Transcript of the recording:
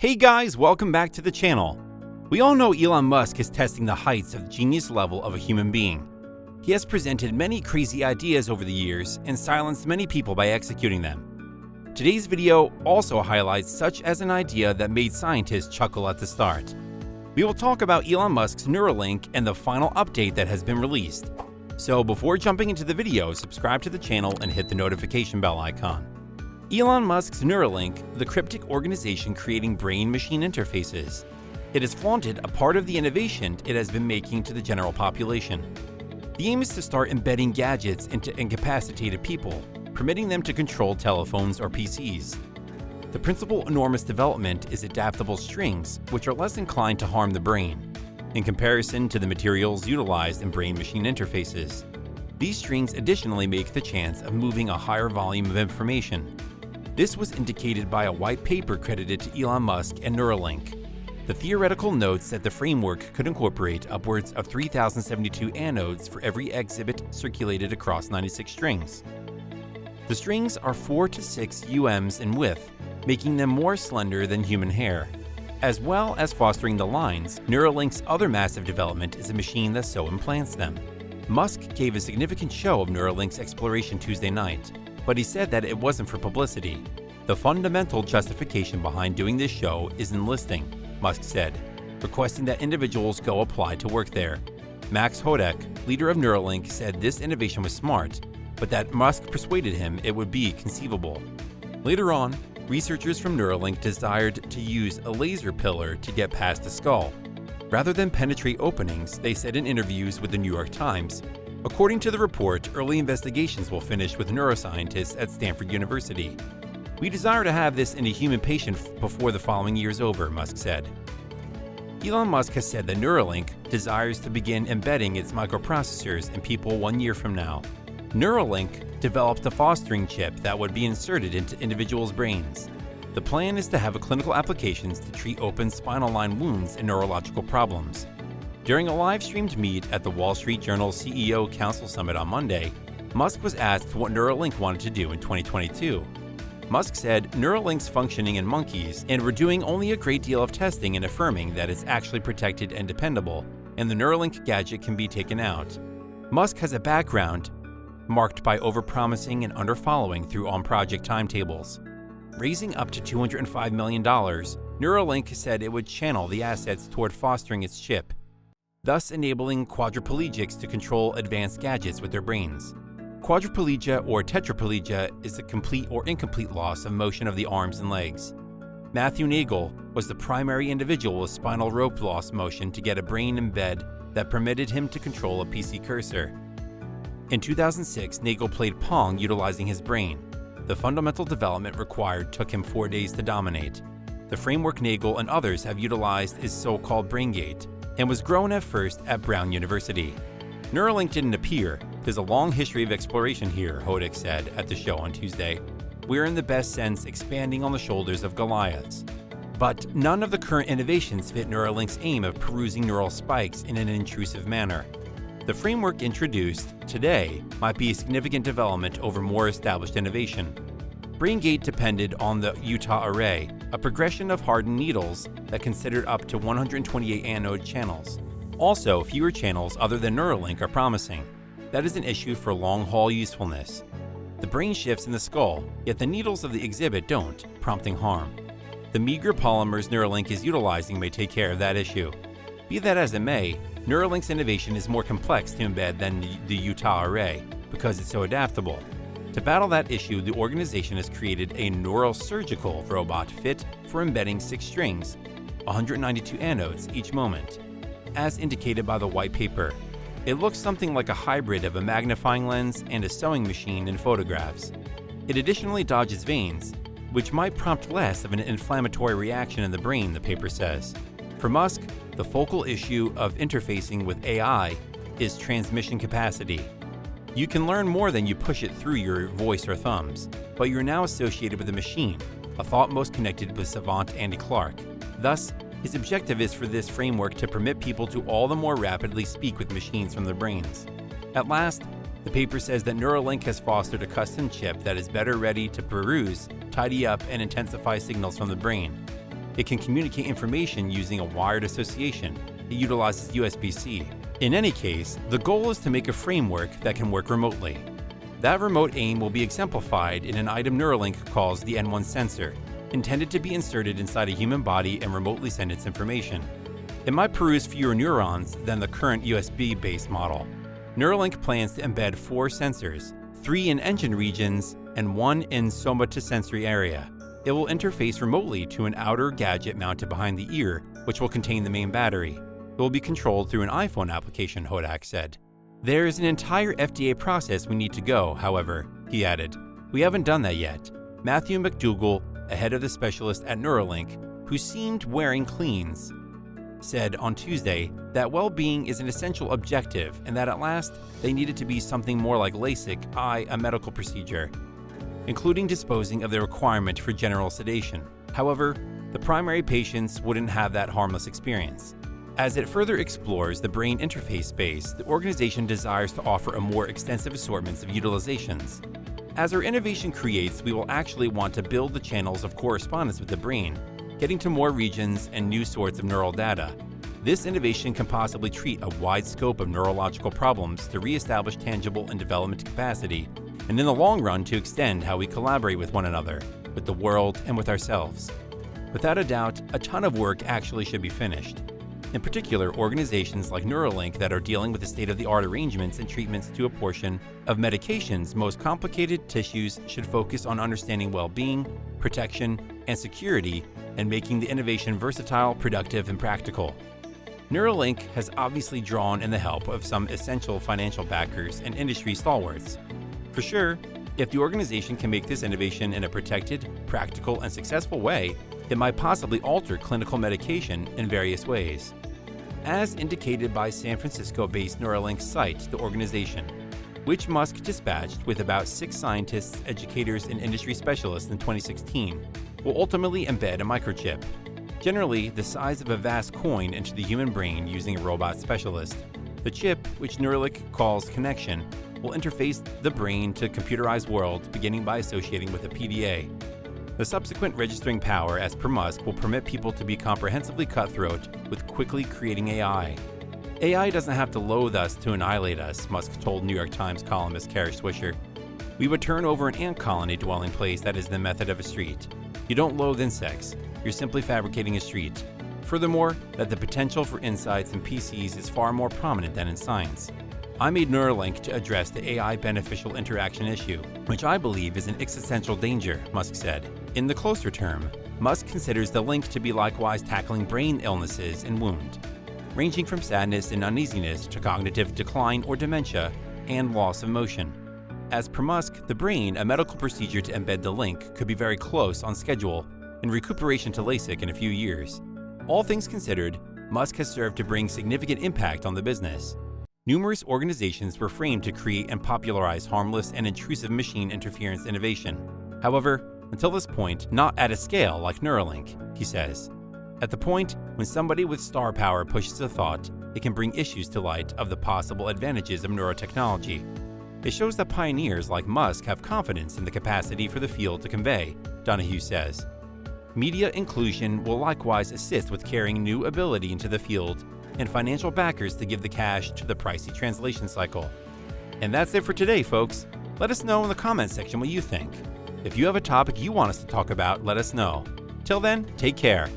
Hey guys, welcome back to the channel. We all know Elon Musk is testing the heights of the genius level of a human being. He has presented many crazy ideas over the years and silenced many people by executing them. Today's video also highlights such as an idea that made scientists chuckle at the start. We will talk about Elon Musk's Neuralink and the final update that has been released. So before jumping into the video, subscribe to the channel and hit the notification bell icon. Elon Musk's Neuralink, the cryptic organization creating brain-machine interfaces. It is flaunted a part of the innovation it has been making to the general population. The aim is to start embedding gadgets into incapacitated people, permitting them to control telephones or PCs. The principal enormous development is adaptable strings, which are less inclined to harm the brain, in comparison to the materials utilized in brain-machine interfaces. These strings additionally make the chance of moving a higher volume of information. This was indicated by a white paper credited to Elon Musk and Neuralink. The theoretical notes that the framework could incorporate upwards of 3,072 anodes for every exhibit circulated across 96 strings. The strings are 4 to 6 UMs in width, making them more slender than human hair. As well as fostering the lines, Neuralink's other massive development is a machine that so implants them. Musk gave a significant show of Neuralink's exploration Tuesday night, but he said that it wasn't for publicity. The fundamental justification behind doing this show is enlisting, Musk said, requesting that individuals go apply to work there. Max Hodek, leader of Neuralink, said this innovation was smart, but that Musk persuaded him it would be conceivable. Later on, researchers from Neuralink desired to use a laser pillar to get past the skull. Rather than penetrate openings, they said in interviews with the New York Times. According to the report, early investigations will finish with neuroscientists at Stanford University. We desire to have this in a human patient before the following year is over, Musk said. Elon Musk has said that Neuralink desires to begin embedding its microprocessors in people 1 year from now. Neuralink developed a fostering chip that would be inserted into individuals' brains. The plan is to have clinical applications to treat open spinal line wounds and neurological problems. During a live-streamed meet at the Wall Street Journal CEO Council Summit on Monday, Musk was asked what Neuralink wanted to do in 2022. Musk said Neuralink's functioning in monkeys, and we're doing only a great deal of testing and affirming that it's actually protected and dependable, and the Neuralink gadget can be taken out. Musk has a background marked by overpromising and underfollowing through on-project timetables. Raising up to $205 million, Neuralink said it would channel the assets toward fostering its chip, thus enabling quadriplegics to control advanced gadgets with their brains. Quadriplegia or tetraplegia is a complete or incomplete loss of motion of the arms and legs. Matthew Nagel was the primary individual with spinal rope loss motion to get a brain embed that permitted him to control a PC cursor. In 2006, Nagel played pong utilizing his brain. The fundamental development required took him 4 days to dominate. The framework Nagel and others have utilized is so-called BrainGate, and was grown at first at Brown University. Neuralink didn't appear. There's a long history of exploration here, Hodek said at the show on Tuesday. We're in the best sense expanding on the shoulders of Goliaths. But none of the current innovations fit Neuralink's aim of perusing neural spikes in an intrusive manner. The framework introduced today might be a significant development over more established innovation. BrainGate depended on the Utah array, a progression of hardened needles that considered up to 128 anode channels. Also, fewer channels other than Neuralink are promising. That is an issue for long-haul usefulness. The brain shifts in the skull, yet the needles of the exhibit don't, prompting harm. The meager polymers Neuralink is utilizing may take care of that issue. Be that as it may, Neuralink's innovation is more complex to embed than the Utah array because it's so adaptable. To battle that issue, the organization has created a neurosurgical robot fit for embedding 6 strings, 192 anodes each moment. As indicated by the white paper, it looks something like a hybrid of a magnifying lens and a sewing machine in photographs. It additionally dodges veins, which might prompt less of an inflammatory reaction in the brain, the paper says. For Musk, the focal issue of interfacing with AI is transmission capacity. You can learn more than you push it through your voice or thumbs, but you're now associated with a machine, a thought most connected with savant Andy Clark. Thus, his objective is for this framework to permit people to all the more rapidly speak with machines from their brains. At last, the paper says that Neuralink has fostered a custom chip that is better ready to peruse, tidy up, and intensify signals from the brain. It can communicate information using a wired association. It utilizes USB-C. In any case, the goal is to make a framework that can work remotely. That remote aim will be exemplified in an item Neuralink calls the N1 sensor, intended to be inserted inside a human body and remotely send its information. It might peruse fewer neurons than the current USB-based model. Neuralink plans to embed 4 sensors, 3 in engine regions and 1 in somatosensory area. It will interface remotely to an outer gadget mounted behind the ear, which will contain the main battery. It will be controlled through an iPhone application, Hodak said. There is an entire FDA process we need to go, however, he added. We haven't done that yet. Matthew McDougall, a head of the specialist at Neuralink, who seemed wearing cleans, said on Tuesday that well-being is an essential objective and that at last they needed to be something more like LASIK, a medical procedure, including disposing of the requirement for general sedation. However, the primary patients wouldn't have that harmless experience. As it further explores the brain interface space, the organization desires to offer a more extensive assortment of utilizations. As our innovation creates, we will actually want to build the channels of correspondence with the brain, getting to more regions and new sorts of neural data. This innovation can possibly treat a wide scope of neurological problems to reestablish tangible and development capacity, and in the long run to extend how we collaborate with one another, with the world, and with ourselves. Without a doubt, a ton of work actually should be finished. In particular, organizations like Neuralink that are dealing with the state-of-the-art arrangements and treatments to a portion of medication's most complicated tissues should focus on understanding well-being, protection, and security, and making the innovation versatile, productive, and practical. Neuralink has obviously drawn in the help of some essential financial backers and industry stalwarts. For sure, if the organization can make this innovation in a protected, practical, and successful way, it might possibly alter clinical medication in various ways. As indicated by San Francisco-based Neuralink site, the organization, which Musk dispatched with about 6 scientists, educators, and industry specialists in 2016, will ultimately embed a microchip, generally the size of a vast coin, into the human brain using a robot specialist. The chip, which Neuralink calls Connection, will interface the brain to a computerized world, beginning by associating with a PDA. The subsequent registering power, as per Musk, will permit people to be comprehensively cutthroat with quickly creating AI. AI doesn't have to loathe us to annihilate us, Musk told New York Times columnist Kara Swisher. We would turn over an ant colony dwelling place that is the method of a street. You don't loathe insects, you're simply fabricating a street. Furthermore, that the potential for insights in PCs is far more prominent than in science. I made Neuralink to address the AI beneficial interaction issue, which I believe is an existential danger, Musk said. In the closer term, Musk considers the link to be likewise tackling brain illnesses and wound, ranging from sadness and uneasiness to cognitive decline or dementia and loss of motion. As per Musk, the brain, a medical procedure to embed the link, could be very close on schedule and recuperation to LASIK in a few years. All things considered, Musk has served to bring significant impact on the business. Numerous organizations were framed to create and popularize harmless and intrusive machine interference innovation. However, until this point, not at a scale like Neuralink, he says. At the point when somebody with star power pushes a thought, it can bring issues to light of the possible advantages of neurotechnology. It shows that pioneers like Musk have confidence in the capacity for the field to convey, Donahue says. Media inclusion will likewise assist with carrying new ability into the field and financial backers to give the cash to the pricey translation cycle. And that's it for today, folks. Let us know in the comments section what you think. If you have a topic you want us to talk about, let us know. Till then, take care.